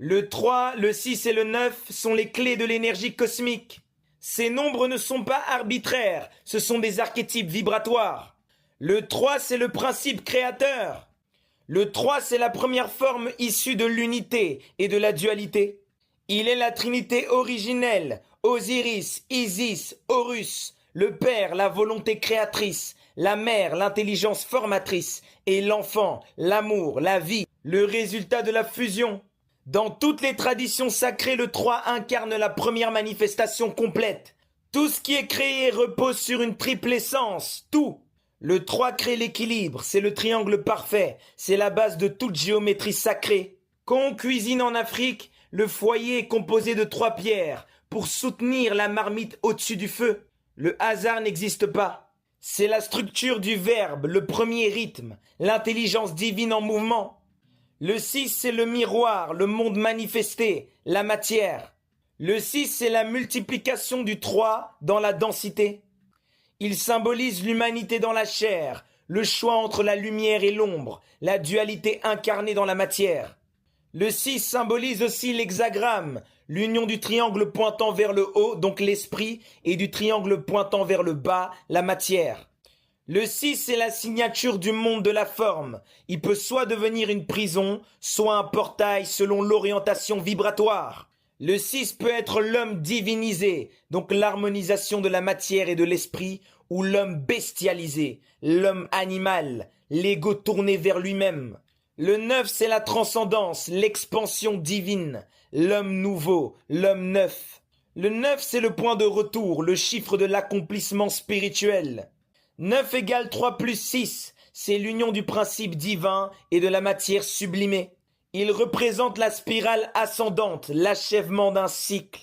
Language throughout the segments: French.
Le 3, le 6 et le 9 sont les clés de l'énergie cosmique. Ces nombres ne sont pas arbitraires, ce sont des archétypes vibratoires. Le 3, c'est le principe créateur. Le 3, c'est la première forme issue de l'unité et de la dualité. Il est la trinité originelle, Osiris, Isis, Horus, le Père, la volonté créatrice, la Mère, l'intelligence formatrice, et l'enfant, l'amour, la vie, le résultat de la fusion. Dans toutes les traditions sacrées, le 3 incarne la première manifestation complète. Tout ce qui est créé repose sur une triple essence, tout. Le 3 crée l'équilibre, c'est le triangle parfait, c'est la base de toute géométrie sacrée. Quand on cuisine en Afrique, le foyer est composé de 3 pierres pour soutenir la marmite au-dessus du feu. Le hasard n'existe pas. C'est la structure du verbe, le premier rythme, l'intelligence divine en mouvement. Le 6, c'est le miroir, le monde manifesté, la matière. Le 6, c'est la multiplication du 3 dans la densité. Il symbolise l'humanité dans la chair, le choix entre la lumière et l'ombre, la dualité incarnée dans la matière. Le 6 symbolise aussi l'hexagramme, l'union du triangle pointant vers le haut, donc l'esprit, et du triangle pointant vers le bas, la matière. Le 6 c'est la signature du monde de la forme. Il peut soit devenir une prison, soit un portail selon l'orientation vibratoire. Le 6 peut être l'homme divinisé, donc l'harmonisation de la matière et de l'esprit, ou l'homme bestialisé, l'homme animal, l'ego tourné vers lui-même. Le 9 c'est la transcendance, l'expansion divine, l'homme nouveau, l'homme neuf. Le 9 c'est le point de retour, le chiffre de l'accomplissement spirituel. 9 égale 3 plus 6, c'est l'union du principe divin et de la matière sublimée. Il représente la spirale ascendante, l'achèvement d'un cycle.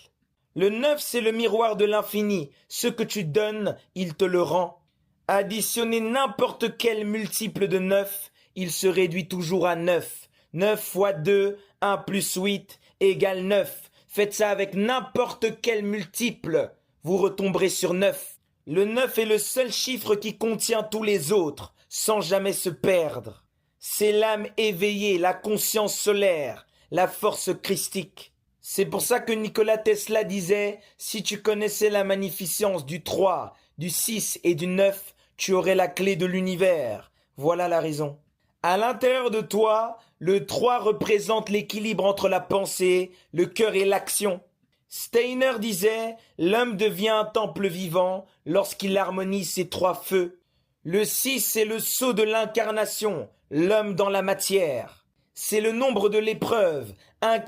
Le 9, c'est le miroir de l'infini. Ce que tu donnes, il te le rend. Additionnez n'importe quel multiple de 9, il se réduit toujours à 9. 9 fois 2, 1 plus 8, égale 9. Faites ça avec n'importe quel multiple. Vous retomberez sur 9. Le 9 est le seul chiffre qui contient tous les autres, sans jamais se perdre. C'est l'âme éveillée, la conscience solaire, la force christique. C'est pour ça que Nikola Tesla disait « Si tu connaissais la magnificence du 3, du 6 et du 9, tu aurais la clé de l'univers. » Voilà la raison. À l'intérieur de toi, le 3 représente l'équilibre entre la pensée, le cœur et l'action. Steiner disait « L'homme devient un temple vivant lorsqu'il harmonise ses 3 feux. » Le 6 c'est le sceau de l'incarnation, l'homme dans la matière. C'est le nombre de l'épreuve,